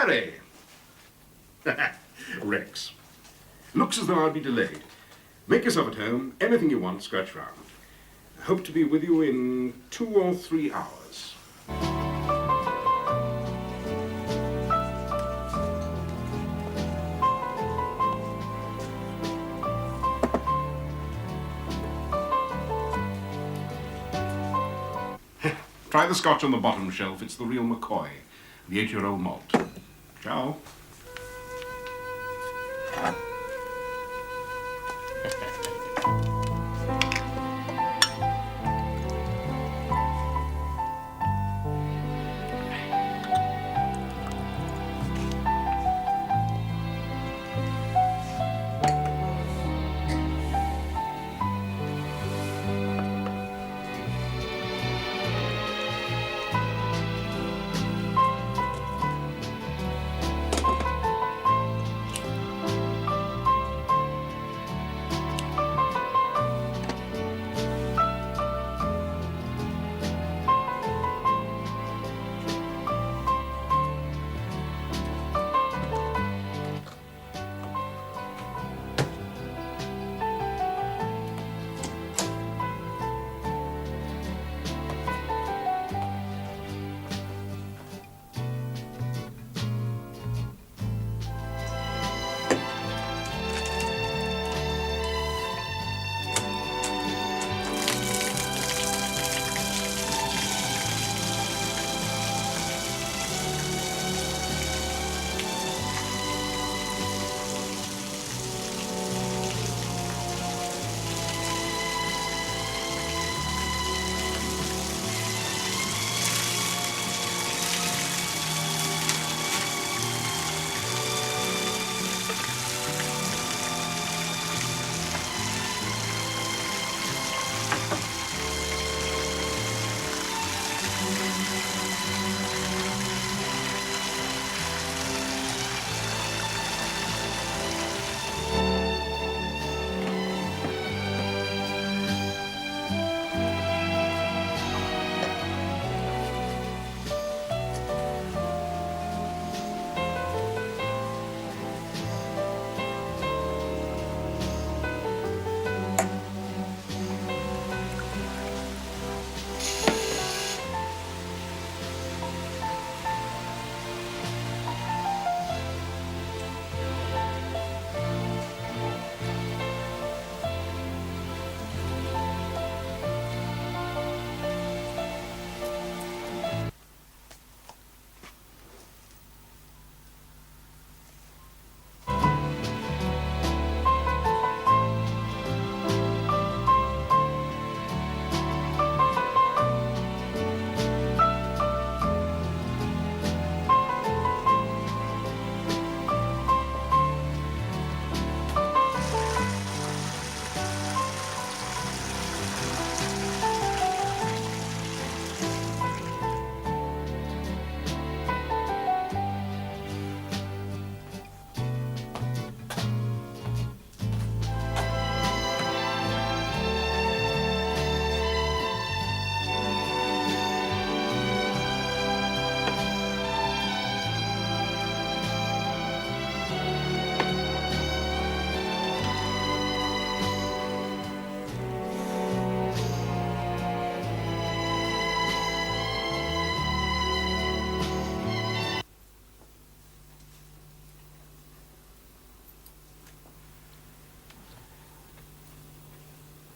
Harry! Rex. Looks as though I'll be delayed. Make yourself at home. Anything you want, scratch round. I hope to be with you in 2 or 3 hours. Try the scotch on the bottom shelf. It's the real McCoy, the 8-year-old malt. Ciao.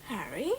Harry?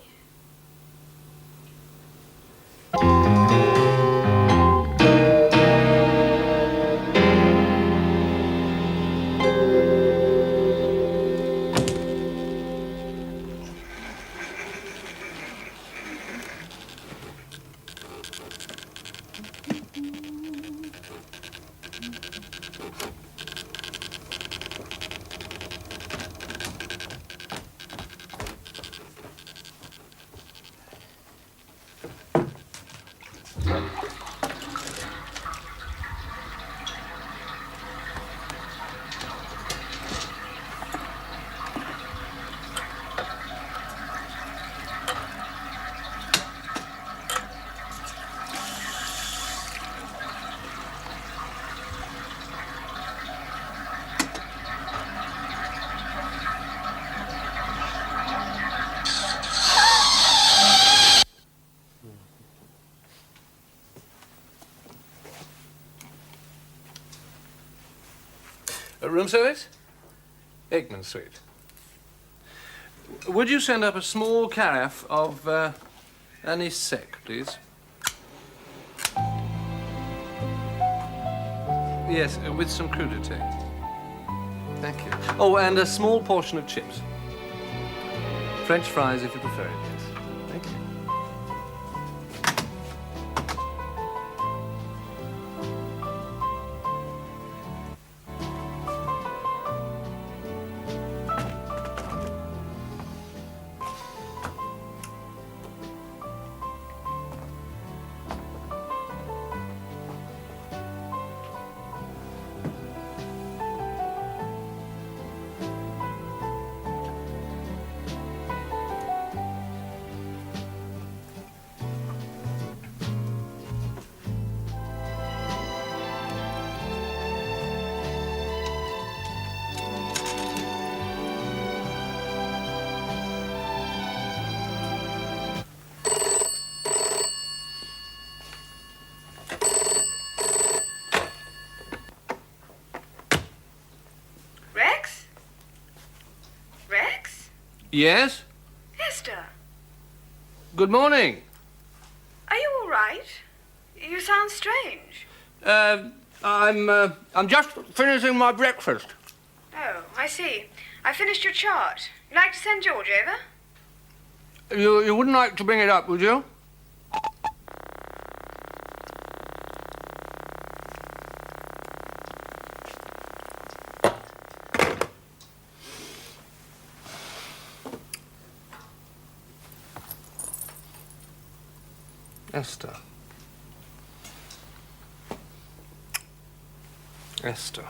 Room service? Aikman Suite. Would you send up a small carafe of anise sec, please? Yes, with some crudité. Thank you. Oh, and a small portion of chips. French fries, if you prefer it, yes. Thank you. Yes? Esther. Good morning. Are you all right? You sound strange. I'm just finishing my breakfast. Oh, I see. I finished your chart. You'd like to send George over? You wouldn't like to bring it up, would you? Esther. Esther.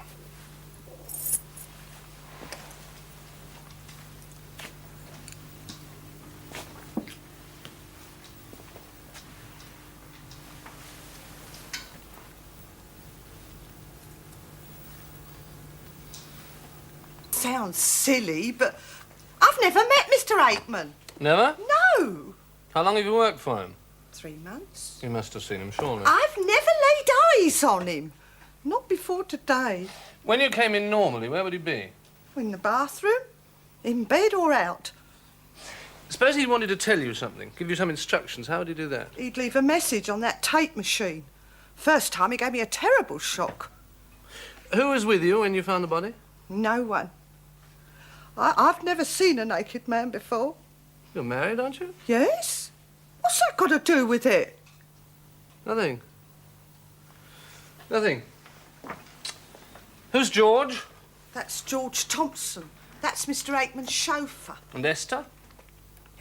Sounds silly, but I've never met Mr. Aikman. Never? No. How long have you worked for him? 3 months. You must have seen him, surely. I've never laid eyes on him. Not before today. When you came in normally, where would he be? In the bathroom, in bed or out. Suppose he wanted to tell you something, give you some instructions. How would he do that? He'd leave a message on that tape machine. First time he gave me a terrible shock. Who was with you when you found the body? No one. I've never seen a naked man before. You're married, aren't you? Yes? What's that got to do with it? Nothing. Nothing. Who's George? That's George Thompson. That's Mr. Aikman's chauffeur. And Esther?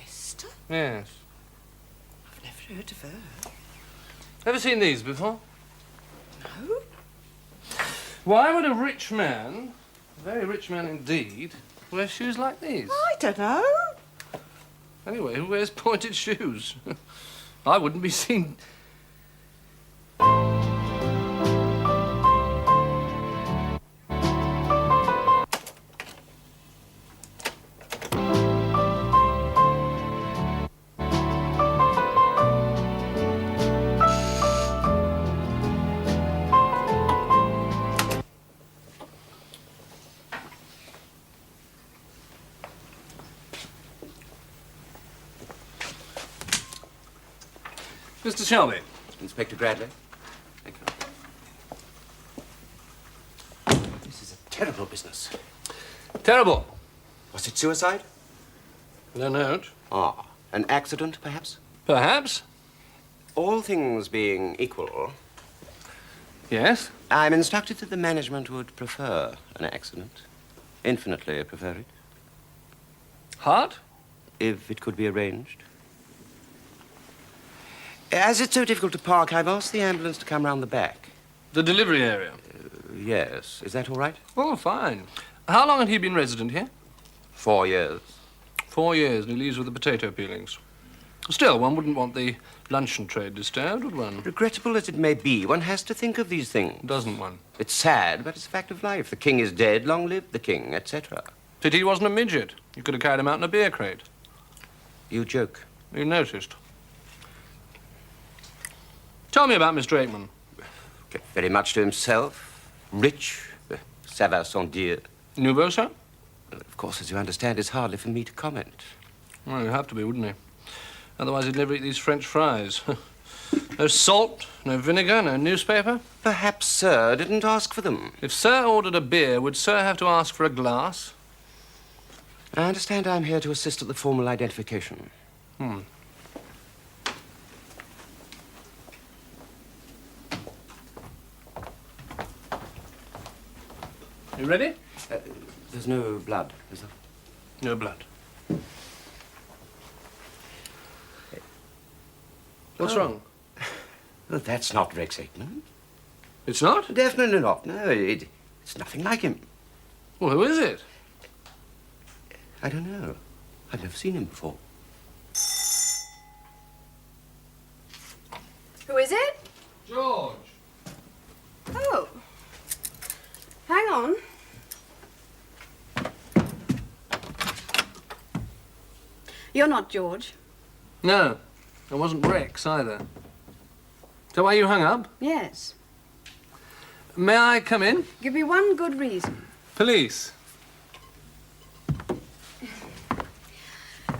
Esther? Yes. I've never heard of her. Ever seen these before? No. Why would a rich man, a very rich man indeed, wear shoes like these? I don't know. Anyway, who wears pointed shoes? I wouldn't be seen... Mr. Shelby. Inspector Bradley. Thank you. This is a terrible business. Terrible. Was it suicide? No note. Ah, an accident, perhaps? Perhaps. All things being equal, Yes. I'm instructed that the management would prefer an accident. Infinitely prefer it. Heart? If it could be arranged. As it's so difficult to park, I've asked the ambulance to come round the back. The delivery area. Yes. Is that all right? Oh, fine. How long had he been resident here? 4 years. 4 years, and he leaves with the potato peelings. Still, one wouldn't want the luncheon trade disturbed, would one? Regrettable as it may be, one has to think of these things. Doesn't one? It's sad, but it's a fact of life. The king is dead, long live the king, etc. Pity he wasn't a midget. You could have carried him out in a beer crate. You joke. You noticed. Tell me about Mr. Aikman. Kept very much to himself. Rich, Ça va sans dire. Nouveau, sir? Of course, as you understand, it's hardly for me to comment. Well, you'd have to be, wouldn't you? Otherwise, he'd never eat these French fries. No salt, no vinegar, no newspaper. Perhaps Sir didn't ask for them. If Sir ordered a beer, would Sir have to ask for a glass? I understand I'm here to assist at the formal identification. Hmm. You ready? There's no blood, is there? No blood. What's wrong? Well, that's not Rex Aikman. It's not? Definitely not. No, it's nothing like him. Well, who is it? I don't know. I've never seen him before. Who is it? George. Oh. Hang on. You're not George. No, I wasn't Rex either. Is that why you hung up? Yes. May I come in? Give me one good reason. Police.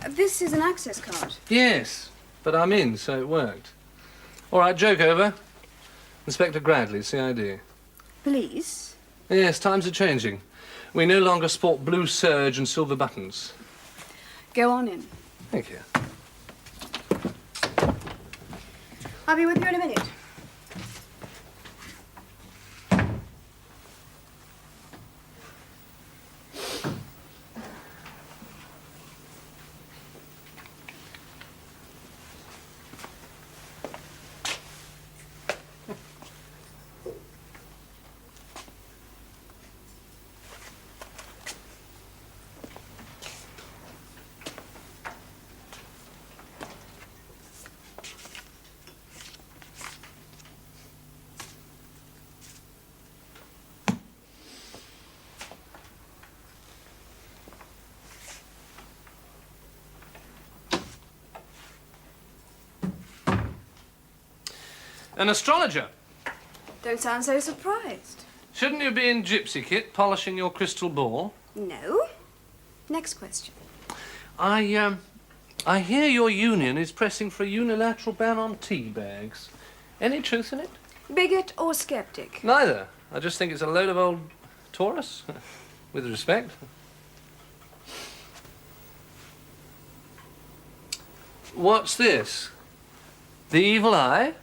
This is an access card. Yes, but I'm in, so it worked. All right, joke over. Inspector Gradley, CID. Police? Yes, times are changing. We no longer sport blue serge and silver buttons. Go on in. Thank you. I'll be with you in a minute. An astrologer. Don't sound so surprised. Shouldn't you be in gypsy kit polishing your crystal ball? No. Next question. I hear your union is pressing for a unilateral ban on tea bags. Any truth in it? Bigot or skeptic? Neither. I just think it's a load of old Taurus. With respect. What's this? The evil eye?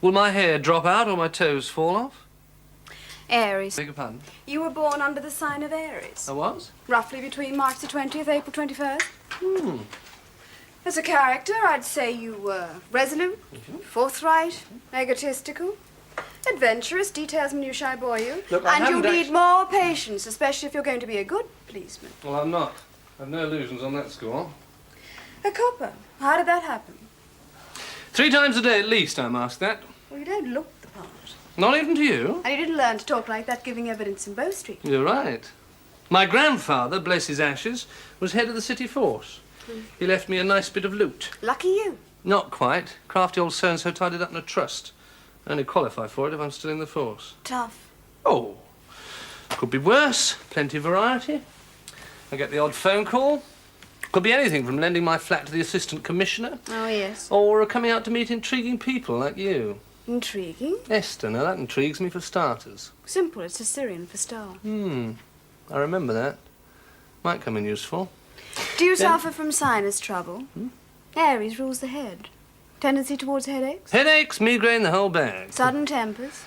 Will my hair drop out or my toes fall off? Aries. Beg your pardon? You were born under the sign of Aries. I was? Roughly between March the 20th, April 21st. Hmm. As a character, I'd say you were resolute, forthright, egotistical, adventurous, details minutiae bore you. Look, I and you haven't need more patience, especially if you're going to be a good policeman. Well, I'm not. I've no illusions on that score. A copper. How did that happen? 3 times a day at least, I'm asked that. Well, you don't look the part. Not even to you? And you didn't learn to talk like that giving evidence in Bow Street. You're right. My grandfather, bless his ashes, was head of the city force. He left me a nice bit of loot. Lucky you. Not quite. Crafty old so-and-so tied it up in a trust. I only qualify for it if I'm still in the force. Tough. Oh, could be worse. Plenty of variety. I get the odd phone call. Could be anything from lending my flat to the assistant commissioner. Oh, yes. Or coming out to meet intriguing people like you. Intriguing. Esther, now that intrigues me for starters. Simple. It's Assyrian for star. I remember that. Might come in useful. Do you suffer from sinus trouble? Aries rules the head. Tendency towards headaches? Headaches, migraine, the whole bag. Sudden tempers?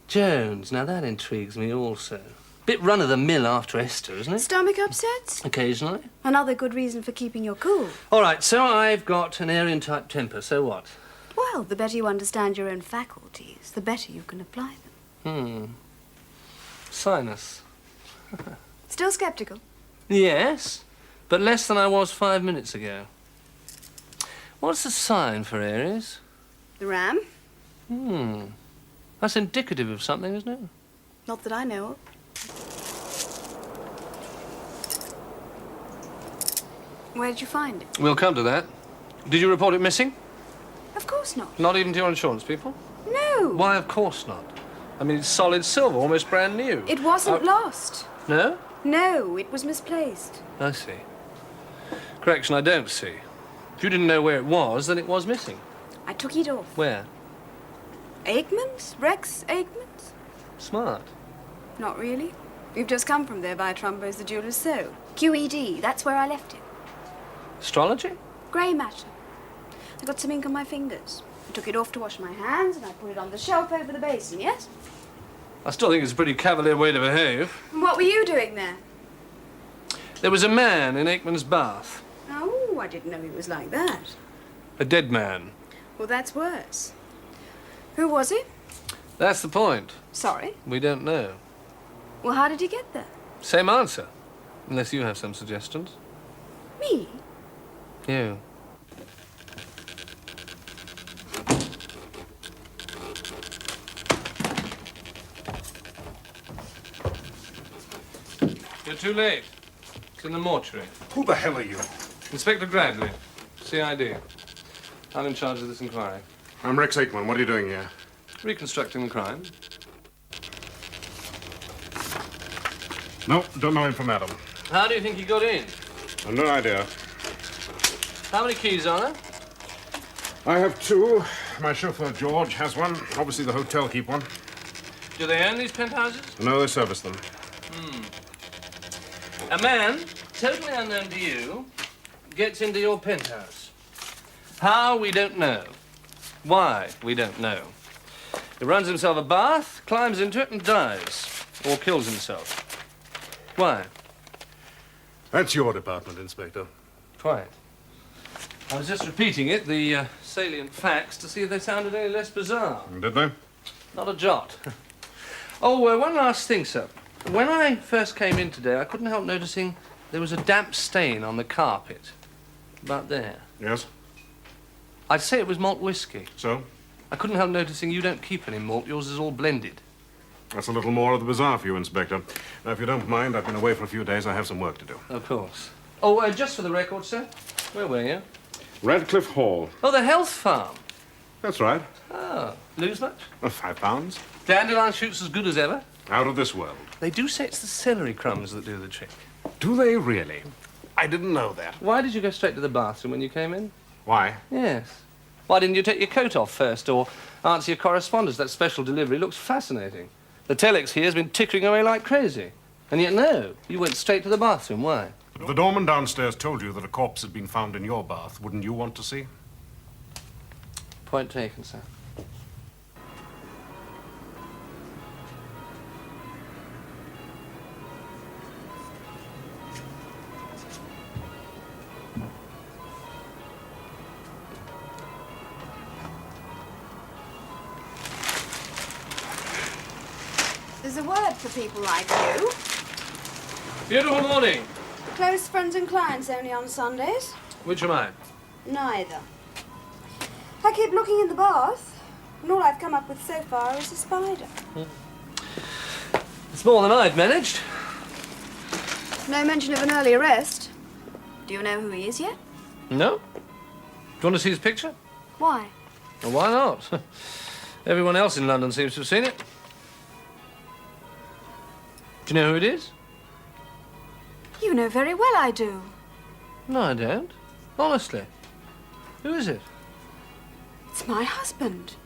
Jones, now that intrigues me also. Bit run-of-the-mill after Esther, isn't it? Stomach upsets? Occasionally. Another good reason for keeping your cool. All right, so I've got an Aryan-type temper, so what? Well, the better you understand your own faculties, the better you can apply them. Sinus. Still skeptical? Yes, but less than I was 5 minutes ago. What's the sign for Aries? The ram? That's indicative of something, isn't it? Not that I know of. Where did you find it? We'll come to that. Did you report it missing? Of course not. Not even to your insurance people? No. Why, of course not. I mean, it's solid silver, almost brand new. It wasn't lost. No? No, it was misplaced. I see. Correction, I don't see. If you didn't know where it was, then it was missing. I took it off. Where? Aikman's? Rex Aikman's? Smart. Not really. We've just come from there by Trumbo's the Jeweller's Sew. QED, that's where I left it. Astrology? Grey matter. I got some ink on my fingers. I took it off to wash my hands and I put it on the shelf over the basin, yes? I still think it's a pretty cavalier way to behave. And what were you doing there? There was a man in Aikman's bath. Oh, I didn't know he was like that. A dead man. Well, that's worse. Who was he? That's the point. Sorry. We don't know. Well, how did he get there? Same answer. Unless you have some suggestions. Me? You. You're too late. It's in the mortuary. Who the hell are you? Inspector Bradley, CID. I'm in charge of this inquiry. I'm Rex Aikman. What are you doing here? Reconstructing the crime. No, don't know him from Adam. How do you think he got in? I've no idea. How many keys are there? I have two. My chauffeur, George, has one. Obviously, the hotel keep one. Do they own these penthouses? No, they service them. A man, totally unknown to you, gets into your penthouse. How, we don't know. Why, we don't know. He runs himself a bath, climbs into it, and dies. Or kills himself. Why? That's your department, Inspector. Quite. I was just repeating it, the salient facts, to see if they sounded any less bizarre. Did they? Not a jot. Oh, one last thing, sir. When I first came in today, I couldn't help noticing there was a damp stain on the carpet. About there. Yes. I'd say it was malt whiskey. So? I couldn't help noticing you don't keep any malt. Yours is all blended. That's a little more of the bazaar for you, Inspector. Now, if you don't mind, I've been away for a few days. I have some work to do. Of course. Oh, just for the record, sir. Where were you? Radcliffe Hall. Oh, the health farm. That's right. Oh, lose much? £5. Dandelion shoots as good as ever. Out of this world. They do say it's the celery crumbs that do the trick. Do they really? I didn't know that. Why did you go straight to the bathroom when you came in? Why? Yes. Why didn't you take your coat off first or answer your correspondence? That special delivery looks fascinating. The telex here has been tickering away like crazy. And yet, no, you went straight to the bathroom. Why? If the doorman downstairs told you that a corpse had been found in your bath, wouldn't you want to see? Point taken, sir. There's a word for people like you. Beautiful morning. Close friends and clients only on Sundays. Which am I? Neither. I keep looking in the bath, and all I've come up with so far is a spider. It's more than I've managed. No mention of an early arrest. Do you know who he is yet? No? Do you want to see his picture? Why? Well, why not? Everyone else in London seems to have seen it. Do you know who it is? You know very well I do. No, I don't. Honestly. Who is it? It's my husband.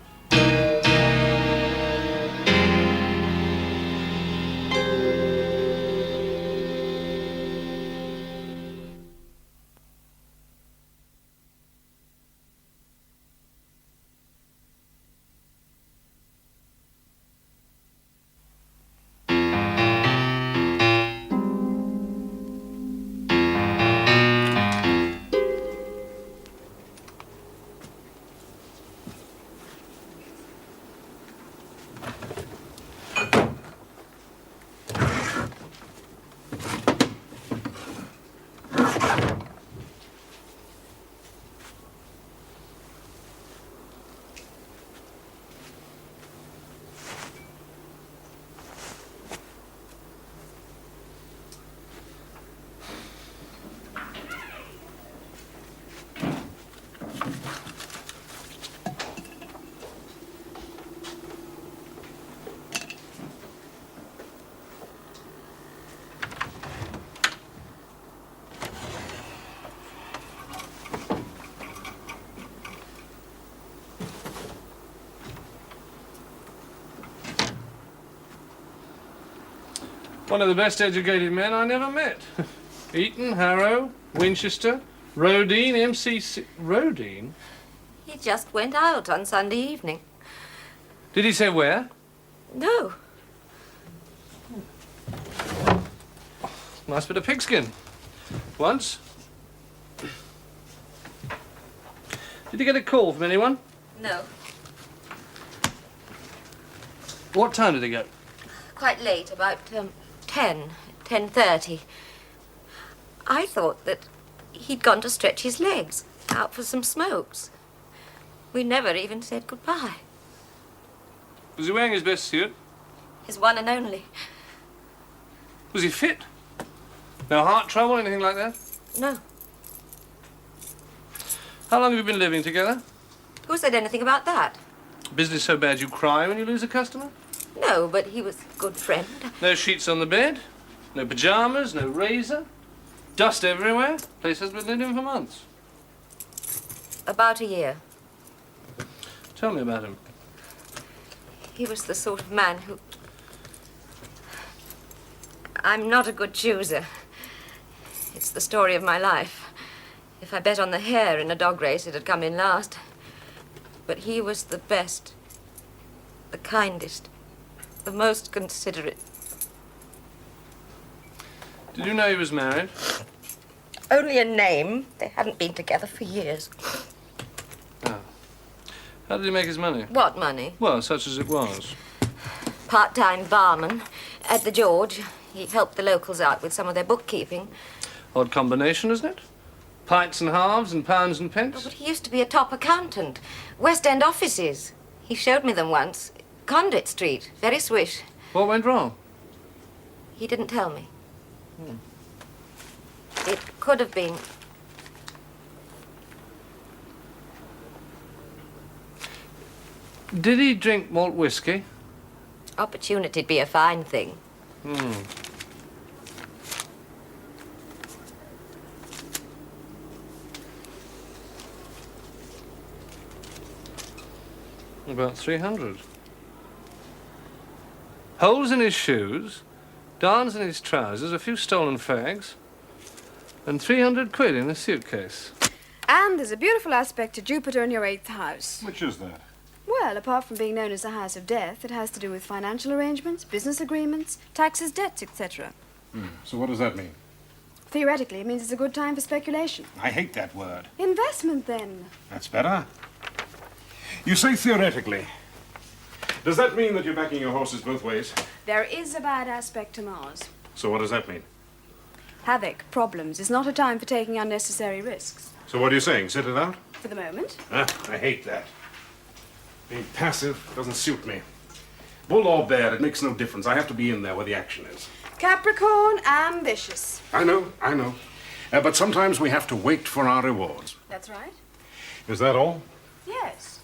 One of the best educated men I never met. Eton, Harrow, Winchester, Rodine, MCC... Rodine? He just went out on Sunday evening. Did he say where? No. Nice bit of pigskin. Once. Did he get a call from anyone? No. What time did he go? Quite late, about 10:30. I thought that he'd gone to stretch his legs, out for some smokes. We never even said goodbye. Was he wearing his best suit? His one and only. Was he fit? No heart trouble, anything like that? No. How long have you been living together? Who said anything about that? Business so bad you cry when you lose a customer? No, but he was a good friend. No sheets on the bed, no pajamas, no razor, dust everywhere. Place has been living for months. About a year. Tell me about him. He was the sort of man who... I'm not a good chooser. It's the story of my life. If I bet on the hare in a dog race, it'd come in last. But he was the best, the kindest, the most considerate. Did you know he was married? Only a name. They hadn't been together for years. Oh. How did he make his money? What money? Well, such as it was. Part-time barman at the George. He helped the locals out with some of their bookkeeping. Odd combination, isn't it? Pints and halves and pounds and Oh, pence. but he used to be a top accountant. West End offices. He showed me them once. Conduit Street. Very swish. What went wrong? He didn't tell me. It could have been... Did he drink malt whiskey? Opportunity'd be a fine thing. About 300. Holes in his shoes, darns in his trousers, a few stolen fags, and 300 quid in a suitcase. And there's a beautiful aspect to Jupiter in your 8th house. Which is that? Well, apart from being known as the house of death, it has to do with financial arrangements, business agreements, taxes, debts, etc. So what does that mean? Theoretically, it means it's a good time for speculation. I hate that word. Investment, then. That's better. You say theoretically. Does that mean that you're backing your horses both ways? There is a bad aspect to Mars. So what does that mean? Havoc, problems, is not a time for taking unnecessary risks. So what are you saying? Sit it out? For the moment. I hate that. Being passive doesn't suit me. Bull or bear, it makes no difference. I have to be in there where the action is. Capricorn, ambitious. I know. But sometimes we have to wait for our rewards. That's right. Is that all? Yes.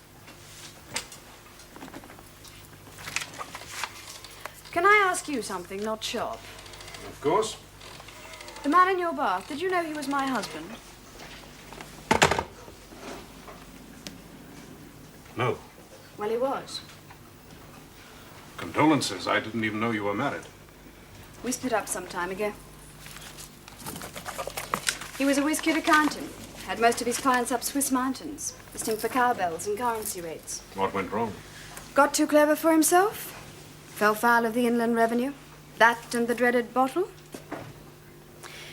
Can I ask you something, not sharp? Of course. The man in your bath, did you know he was my husband? No. Well, he was. Condolences. I didn't even know you were married. We split up some time ago. He was a whiz-kid accountant. Had most of his clients up Swiss mountains, listening for cowbells and currency rates. What went wrong? Got too clever for himself. Fell foul of the Inland Revenue. That and the dreaded bottle.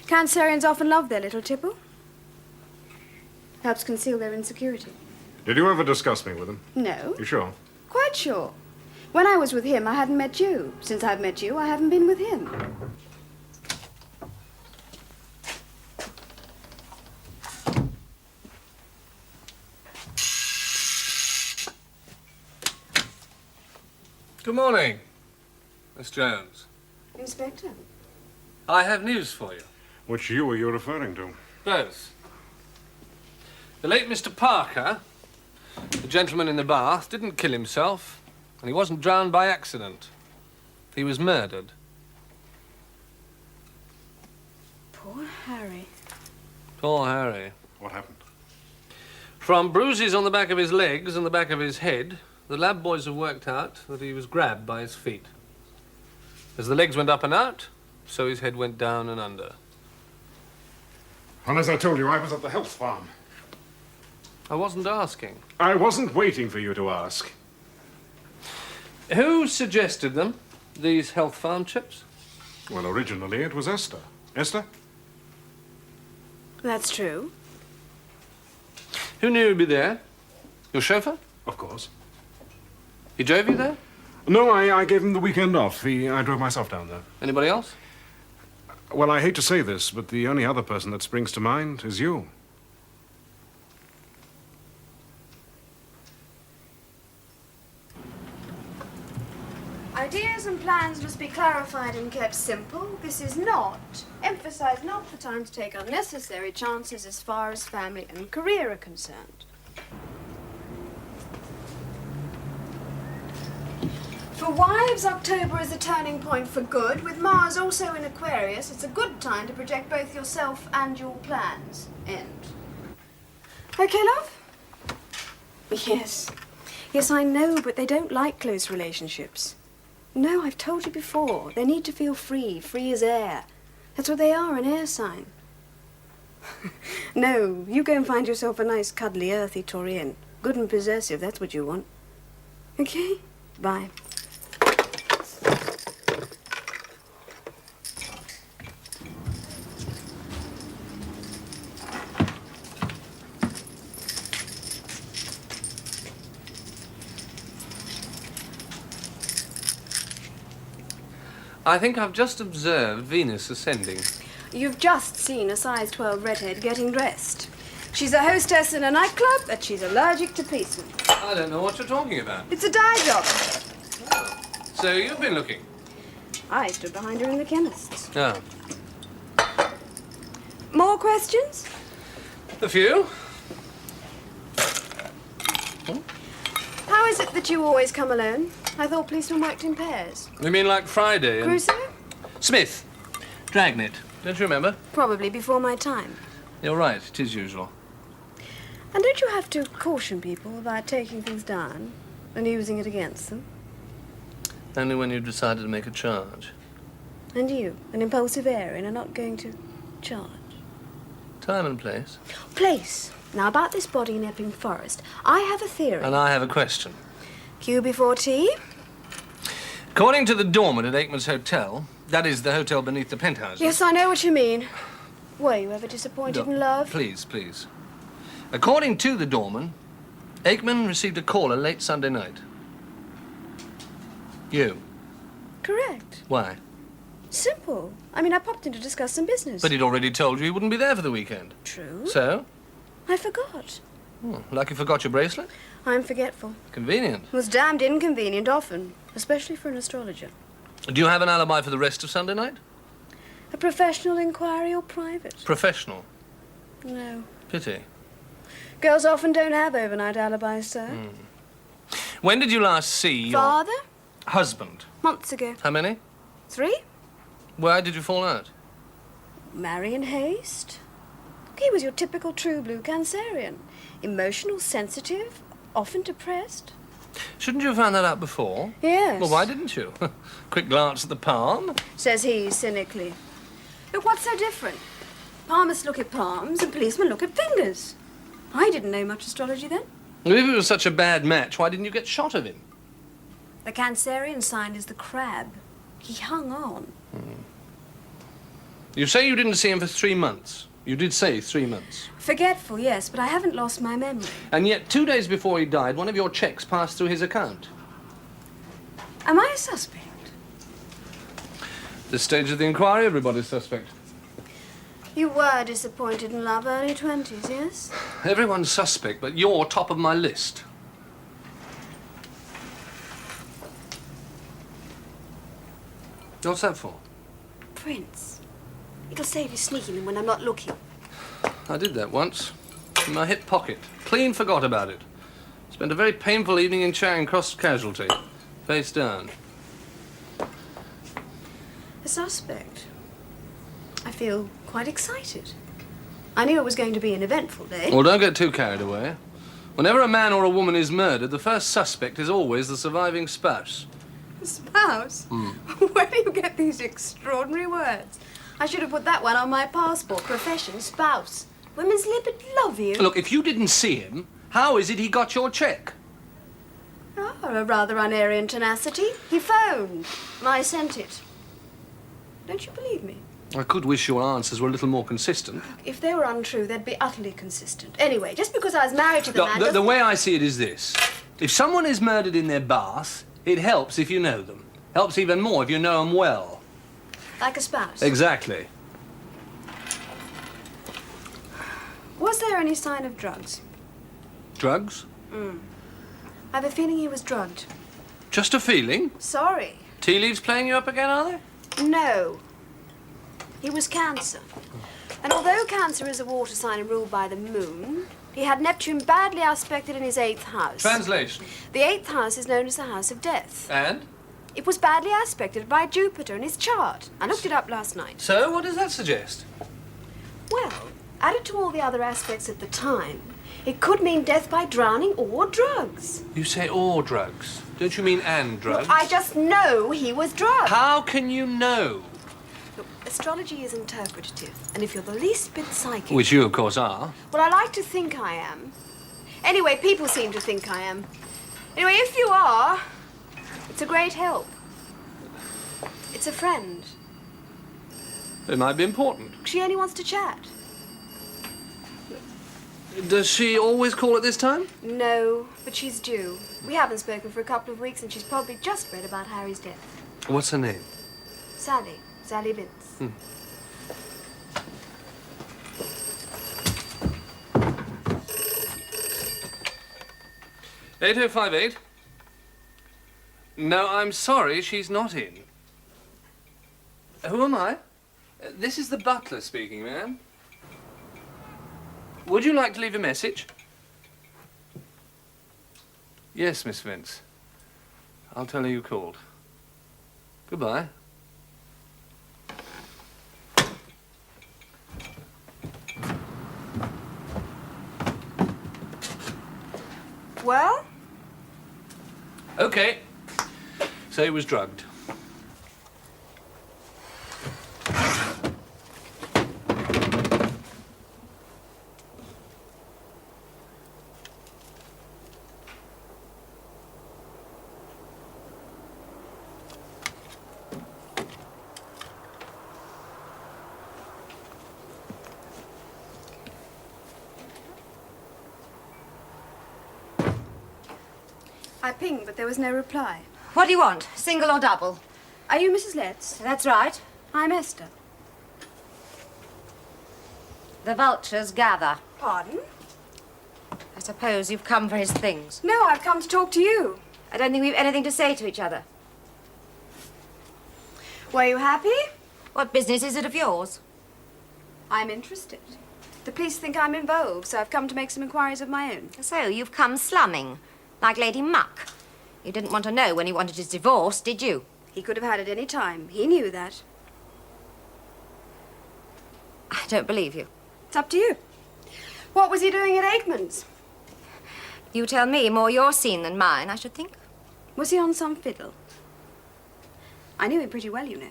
Cancerians often love their little tipple. Helps conceal their insecurity. Did you ever discuss me with him? No. You sure? Quite sure. When I was with him, I hadn't met you. Since I've met you, I haven't been with him. Good morning, Miss Jones. Inspector? I have news for you. Which you were you referring to? Both. The late Mr. Parker, the gentleman in the bath, didn't kill himself, and he wasn't drowned by accident. He was murdered. Poor Harry. Poor Harry. What happened? From bruises on the back of his legs and the back of his head, the lab boys have worked out that he was grabbed by his feet. As the legs went up and out, So his head went down and under. Well, as I told you, I was at the health farm. I wasn't asking. I wasn't waiting for you to ask. Who suggested them, these health farm chips? Well, originally it was Esther. Esther? That's true. Who knew he'd be there? Your chauffeur? Of course. He drove you there? No, I gave him the weekend off. I drove myself down there. Anybody else? Well, I hate to say this, but the only other person that springs to mind is you. Ideas and plans must be clarified and kept simple. This is not, emphasize not the time to take unnecessary chances as far as family and career are concerned. For wives, October is a turning point for good. With Mars also in Aquarius, it's a good time to project both yourself and your plans. End. Okay, love? Yes. Yes, I know, but they don't like close relationships. No, I've told you before. They need to feel free, free as air. That's what they are, an air sign. No, you go and find yourself a nice, cuddly, earthy Taurian. Good and possessive, that's what you want. Okay? Bye. I think I've just observed Venus ascending. You've just seen a size 12 redhead getting dressed. She's a hostess in a nightclub, but she's allergic to policemen. I don't know what you're talking about. It's a dye job. So you've been looking? I stood behind her in the chemist's. Oh. More questions? A few. How is it that you always come alone? I thought policemen worked in pairs. You mean like Friday and... Crusoe? Smith. Dragnet. Don't you remember? Probably before my time. You're right, it is usual. And don't you have to caution people about taking things down and using it against them? Only when you've decided to make a charge. And you, an impulsive Aryan, are not going to charge. Time and place. Place. Now, about this body in Epping Forest, I have a theory. And I have a question. Q before tea? According to the doorman at Aikman's Hotel, that is the hotel beneath the penthouses... Yes, I know what you mean. Were you ever disappointed No, in love? Please, please. According to the doorman, Aikman received a caller late Sunday night. You. Correct. Why? Simple. I mean, I popped in to discuss some business. But he'd already told you he wouldn't be there for the weekend. True. So? I forgot. Like you forgot your bracelet? I'm forgetful. Convenient. It was damned inconvenient often, especially for an astrologer. Do you have an alibi for the rest of Sunday night? A professional inquiry or private? Professional. No. Pity. Girls often don't have overnight alibis, sir. When did you last see your... Father? husband? Months ago. How many? 3? Why did you fall out? Marry in haste. He was your typical true blue Cancerian. Emotional, sensitive, often depressed. Shouldn't you have found that out before? Yes. Well, why didn't you? Quick glance at the palm. Says he cynically. But what's so different? Palmists look at palms and policemen look at fingers. I didn't know much astrology then. Well, if it was such a bad match, why didn't you get shot of him? The Cancerian sign is the crab. He hung on. You say you didn't see him for 3 months. You did say 3 months. Forgetful, yes, but I haven't lost my memory. And yet, 2 days before he died, one of your checks passed through his account. Am I a suspect? This stage of the inquiry, everybody's suspect. You were disappointed in love, early 20s, yes? Everyone's suspect, but you're top of my list. What's that for? Prints. It'll save you sneaking them when I'm not looking. I did that once. In my hip pocket. Clean forgot about it. Spent a very painful evening in Charing Cross casualty. Face down. A suspect. I feel quite excited. I knew it was going to be an eventful day. Well, don't get too carried away. Whenever a man or a woman is murdered, the first suspect is always the surviving spouse. Spouse? Where do you get these extraordinary words? I should have put that one on my passport. Profession, spouse. Women's lib love you. Look, if you didn't see him, how is it he got your cheque? Oh, a rather unerring tenacity. He phoned. I sent it. Don't you believe me? I could wish your answers were a little more consistent. If they were untrue, they'd be utterly consistent. Anyway, just because I was married to the man The doesn't- way I see it is this. If someone is murdered in their bath, it helps if you know them. Helps even more if you know them well. Like a spouse. Exactly. Was there any sign of drugs? Drugs? I have a feeling he was drugged. Just a feeling? Sorry. Tea leaves playing you up again, are they? No. He was Cancer. And although Cancer is a water sign and ruled by the moon, he had Neptune badly aspected in his 8th house. Translation. The 8th house is known as the house of death. And? It was badly aspected by Jupiter in his chart. I looked it up last night. So, what does that suggest? Well, added to all the other aspects at the time, it could mean death by drowning or drugs. You say or drugs. Don't you mean and drugs? Look, I just know he was drugged. How can you know? Look, astrology is interpretative, and if you're the least bit psychic... Which you, of course, are. Well, I like to think I am. Anyway, people seem to think I am. Anyway, if you are, it's a great help. It's a friend. It might be important. She only wants to chat. Does she always call at this time? No, but she's due. We haven't spoken for a couple of weeks, and she's probably just read about Harry's death. What's her name? Sally. Sally Vince. 8058. No, I'm sorry, she's not in. Who am I? This is the butler speaking, ma'am. Would you like to leave a message? Yes, Miss Vince. I'll tell her you called. Goodbye. Well? Okay. So he was drugged. I pinged, but there was no reply. What do you want? Single or double? Are you Mrs. Letts? That's right. I'm Esther. The vultures gather. Pardon? I suppose you've come for his things. No, I've come to talk to you. I don't think we've anything to say to each other. Were you happy? What business is it of yours? I'm interested. The police think I'm involved, so I've come to make some inquiries of my own. So you've come slumming, like Lady Muck. You didn't want to know when he wanted his divorce, did you? He could have had it any time. He knew that. I don't believe you. It's up to you. What was he doing at Aikman's? You tell me, more your scene than mine, I should think. Was he on some fiddle? I knew him pretty well, you know.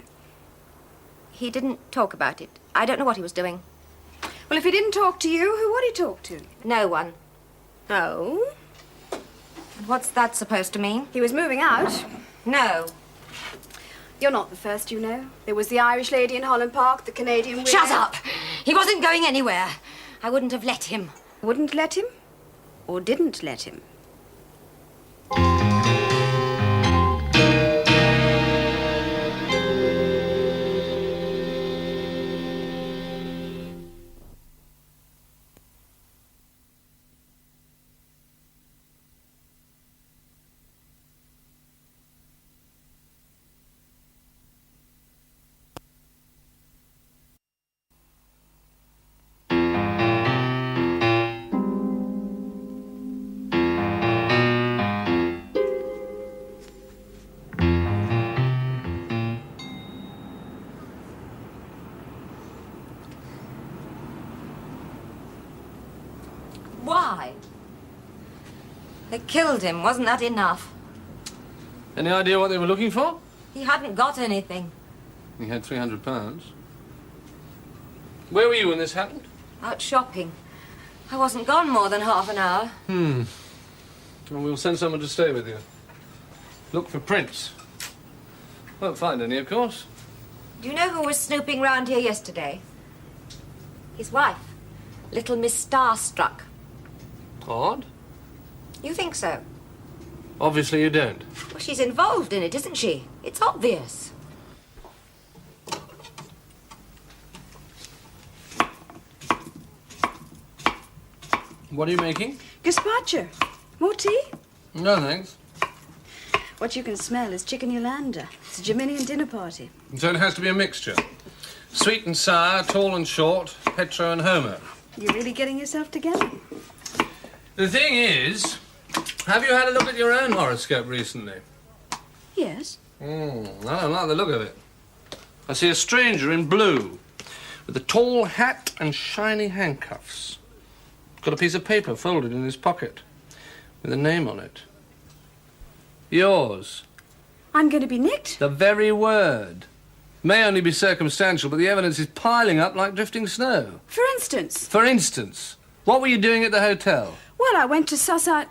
He didn't talk about it. I don't know what he was doing. Well, if he didn't talk to you, who would he talk to? No one. Oh? And what's that supposed to mean? He was moving out. No. You're not the first, you know. There was the Irish lady in Holland Park, the Canadian widow. Shut up! He wasn't going anywhere. I wouldn't have let him. Wouldn't let him? Or didn't let him? Why? They killed him. Wasn't that enough? Any idea what they were looking for? He hadn't got anything. He had £300. Where were you when this happened? Out shopping. I wasn't gone more than half an hour. Well, we'll send someone to stay with you. Look for prints. Won't find any, of course. Do you know who was snooping round here yesterday? His wife, little Miss Starstruck. Odd. You think so? Obviously you don't. Well, she's involved in it, isn't she? It's obvious. What are you making? Gazpacho. More tea? No, thanks. What you can smell is chicken Yolanda. It's a Geminian dinner party. So it has to be a mixture. Sweet and sour, tall and short, hetero and homo. You're really getting yourself together. The thing is, have you had a look at your own horoscope recently? Yes. I don't like the look of it. I see a stranger in blue, with a tall hat and shiny handcuffs. Got a piece of paper folded in his pocket, with a name on it. Yours. I'm going to be nicked. The very word. May only be circumstantial, but the evidence is piling up like drifting snow. For instance? For instance, what were you doing at the hotel? Well, I went to suss out...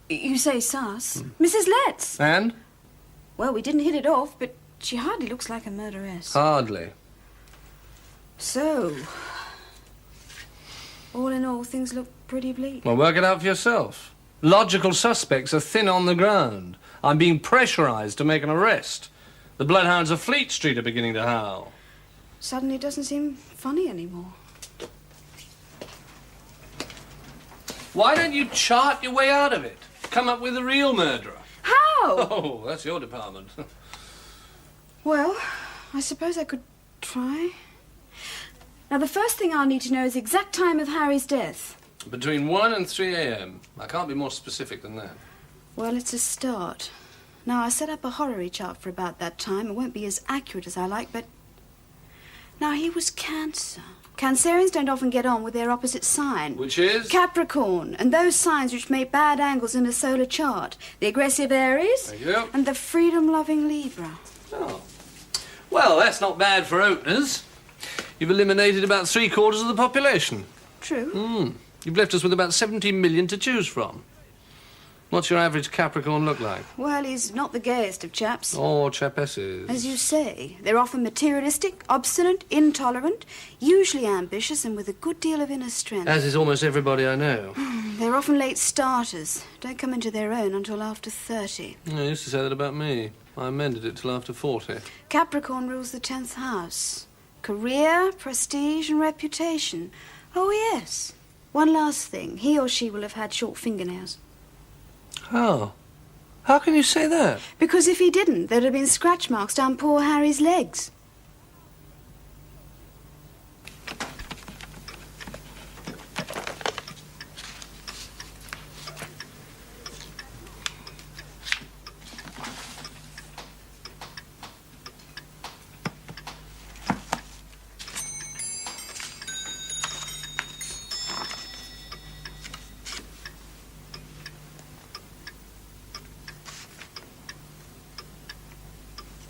You say suss? Mrs. Letts. And? Well, we didn't hit it off, but she hardly looks like a murderess. Hardly. So... all in all, things look pretty bleak. Well, work it out for yourself. Logical suspects are thin on the ground. I'm being pressurized to make an arrest. The bloodhounds of Fleet Street are beginning to howl. Suddenly it doesn't seem funny anymore. Why don't you chart your way out of it? Come up with a real murderer. How? Oh, that's your department. Well, I suppose I could try. Now, the first thing I'll need to know is the exact time of Harry's death. Between 1 and 3 a.m. I can't be more specific than that. Well, it's a start. Now, I set up a horary chart for about that time. It won't be as accurate as I like, but... Now, he was Cancer. Cancerians don't often get on with their opposite sign. Which is? Capricorn, and those signs which make bad angles in a solar chart. The aggressive Aries. Thank you. And the freedom-loving Libra. Oh. Well, that's not bad for openers. You've eliminated about 3/4 of the population. True. You've left us with about 17 million to choose from. What's your average Capricorn look like? Well, he's not the gayest of chaps. Or chapesses. As you say, they're often materialistic, obstinate, intolerant, usually ambitious, and with a good deal of inner strength. As is almost everybody I know. They're often late starters. Don't come into their own until after 30. I used to say that about me. I amended it till after 40. Capricorn rules the 10th house. Career, prestige, and reputation. Oh, yes. One last thing. He or she will have had short fingernails. How? How can you say that? Because if he didn't, there'd have been scratch marks down poor Harry's legs.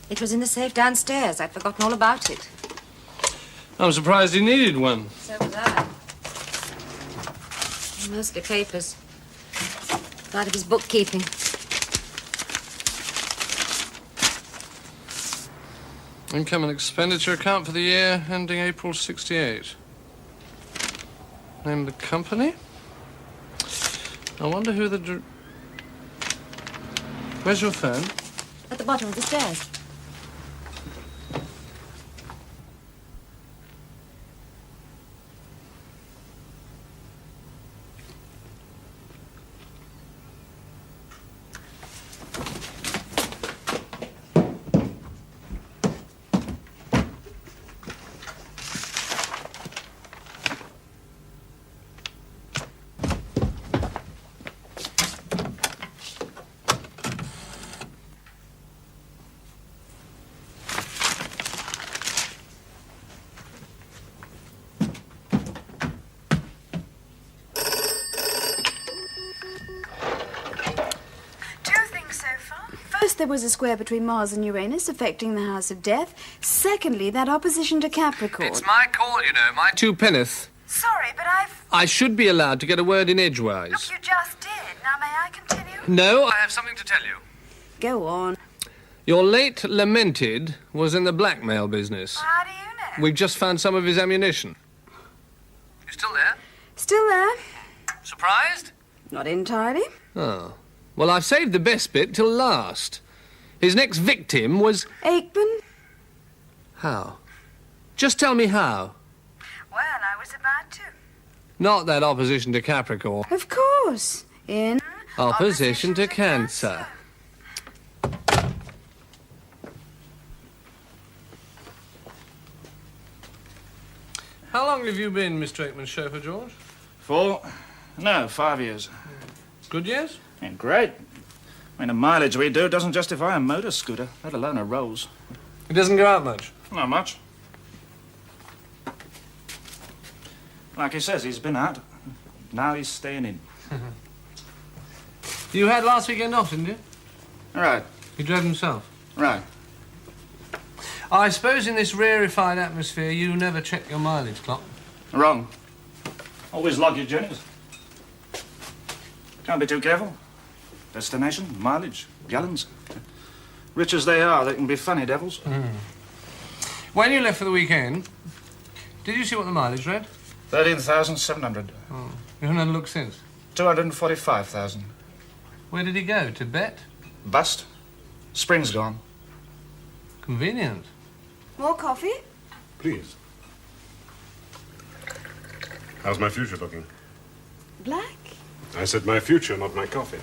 It was in the safe downstairs. I'd forgotten all about it. I'm surprised he needed one. So was I. Mostly papers. Part of his bookkeeping. Income and expenditure account for the year ending April 68. Name of the company? I wonder who the... Where's your phone? At the bottom of the stairs. First, there was a square between Mars and Uranus affecting the house of death. Secondly, that opposition to Capricorn. It's my call, you know, my two penneth. Sorry, but I should be allowed to get a word in edgewise. Look, you just did. Now, may I continue? No, I have something to tell you. Go on. Your late lamented was in the blackmail business. How do you know? We've just found some of his ammunition. You still there? Still there. Surprised? Not entirely. Oh. Well, I've saved the best bit till last. His next victim was... Aikman? How? Just tell me how. Well, I was about to. Not that opposition to Capricorn. Of course. In... Opposition to Cancer. How long have you been Mr. Aikman's chauffeur, George? 5 years. Good years? Yeah, great. I mean, the mileage we do doesn't justify a motor scooter, let alone a Rolls. It doesn't go out much. Not much. Like he says, he's been out. Now he's staying in. You had last weekend off, didn't you? Right, He drove himself. right. I suppose in this rarefied atmosphere you never check your mileage clock. Wrong. Always log your journeys. Can't be too careful. Destination, mileage, gallons. Rich as they are, they can be funny devils. When you left for the weekend, did you see what the mileage read? 13,700. Oh. You haven't had a look since? 245,000. Where did he go? Tibet? Bust. Spring's gone. Convenient. More coffee? Please. How's my future looking? Black? I said my future, not my coffee.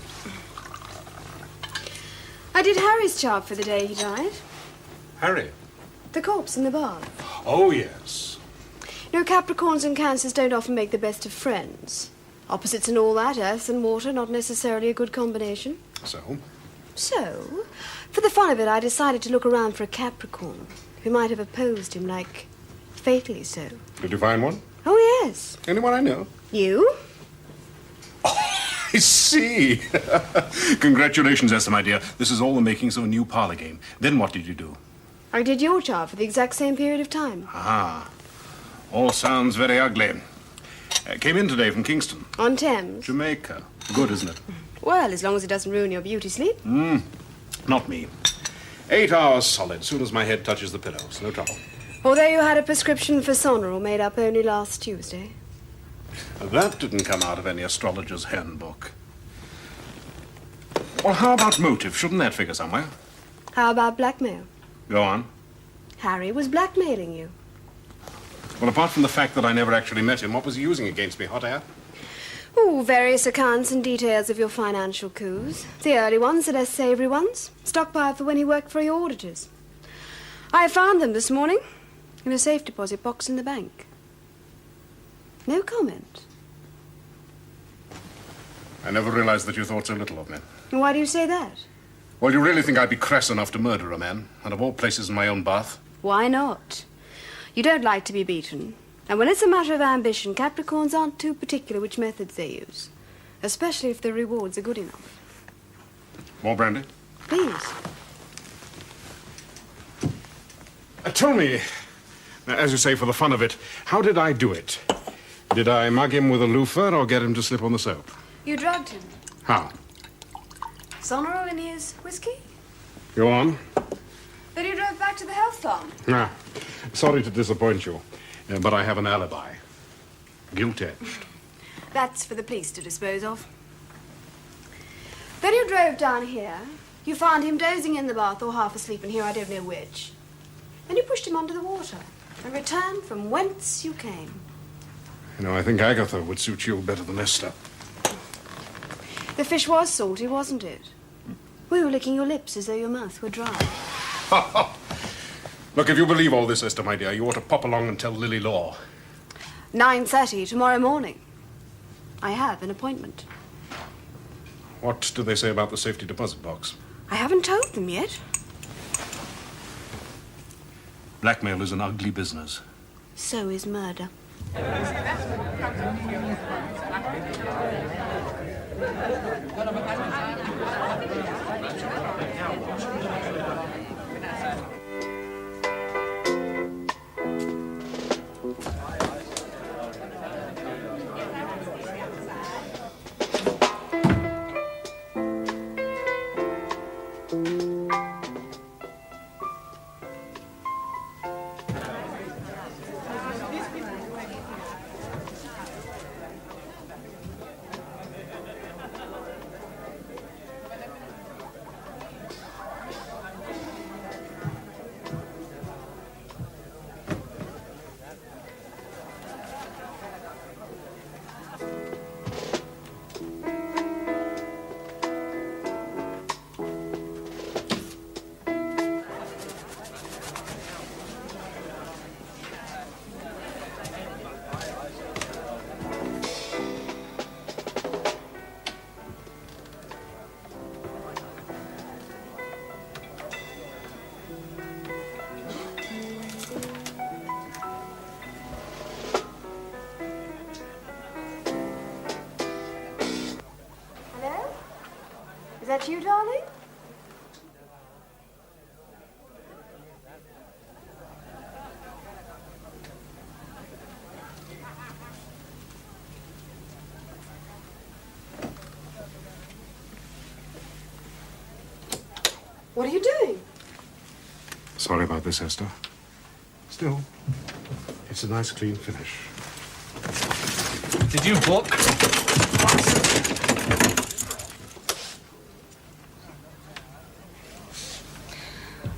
I did Harry's chart for the day he died. Harry? The corpse in the bath. Oh, yes. No, Capricorns and Cancers don't often make the best of friends. Opposites and all that, earth and water, not necessarily a good combination. So? So, for the fun of it, I decided to look around for a Capricorn who might have opposed him, like, fatally so. Did you find one? Oh, yes. Anyone I know? You? I see. Congratulations, Esther, my dear. This is all the makings of a new parlor game. Then what did you do? I did your chart for the exact same period of time. Ah. All sounds very ugly. Came in today from Kingston. On Thames. Jamaica. Good, isn't it? Well, as long as it doesn't ruin your beauty sleep. Not me. 8 hours solid, soon as my head touches the pillows. No trouble. Although you had a prescription for Sonoril made up only last Tuesday. That didn't come out of any astrologer's handbook. Well, how about motive? Shouldn't that figure somewhere? How about blackmail? Go on. Harry was blackmailing you. Well, apart from the fact that I never actually met him, what was he using against me? Hot air? Oh, various accounts and details of your financial coups. The early ones, the less savoury ones. Stockpiled for when he worked for your auditors. I found them this morning in a safe deposit box in the bank. No comment. I never realized that you thought so little of me. Why do you say that? Well, you really think I'd be crass enough to murder a man, and of all places in my own bath? Why not? You don't like to be beaten. And when it's a matter of ambition, Capricorns aren't too particular which methods they use. Especially if the rewards are good enough. More brandy? Please. Tell me, as you say, for the fun of it, how did I do it? Did I mug him with a loofah or get him to slip on the soap? You drugged him. How? Sonoril in his whiskey? Go on. Then you drove back to the health farm. Ah, sorry to disappoint you, but I have an alibi. Guilt-edged. That's for the police to dispose of. Then you drove down here. You found him dozing in the bath or half asleep in here, I don't know which. Then you pushed him under the water and returned from whence you came. You know, I think Agatha would suit you better than Esther. The fish was salty, wasn't it? We were licking your lips as though your mouth were dry. Look, if you believe all this, Esther, my dear, you ought to pop along and tell Lily Law. 9:30 tomorrow morning. I have an appointment. What do they say about the safety deposit box? I haven't told them yet. Blackmail is an ugly business. So is murder. that you, darling? What are you doing? Sorry about this, Esther. Still, it's a nice, clean finish. Did you book?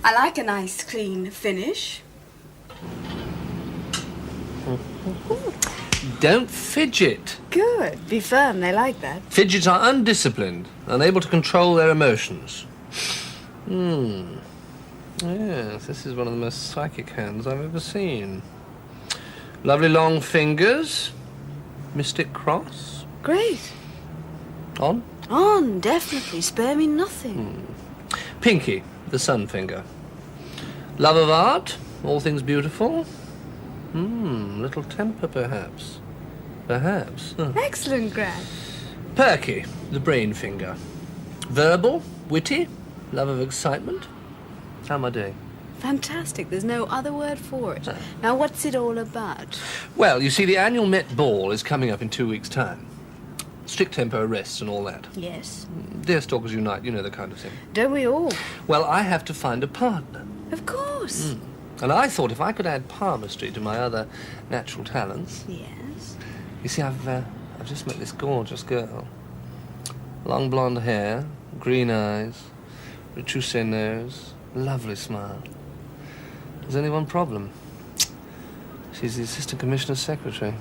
I like a nice, clean finish. Don't fidget. Good. Be firm. They like that. Fidgets are undisciplined, unable to control their emotions. Yes, this is one of the most psychic hands I've ever seen. Lovely long fingers. Mystic cross. Great. On. On, definitely. Spare me nothing. Pinky, the sun finger. Love of art, all things beautiful. Little temper, perhaps. Perhaps. Excellent, Gran. Perky, the brain finger. Verbal, witty, love of excitement. How am I doing? Fantastic. There's no other word for it. Now, what's it all about? Well, you see, the annual Met Ball is coming up in 2 weeks' time. Strict tempo arrests and all that. Yes. Dear Stalkers Unite, you know the kind of thing. Don't we all? Well, I have to find a partner. Of course. And I thought if I could add palmistry to my other natural talents. Yes. You see, I've just met this gorgeous girl. Long blonde hair, green eyes, retroussé nose, lovely smile. There's only one problem. She's the assistant commissioner's secretary.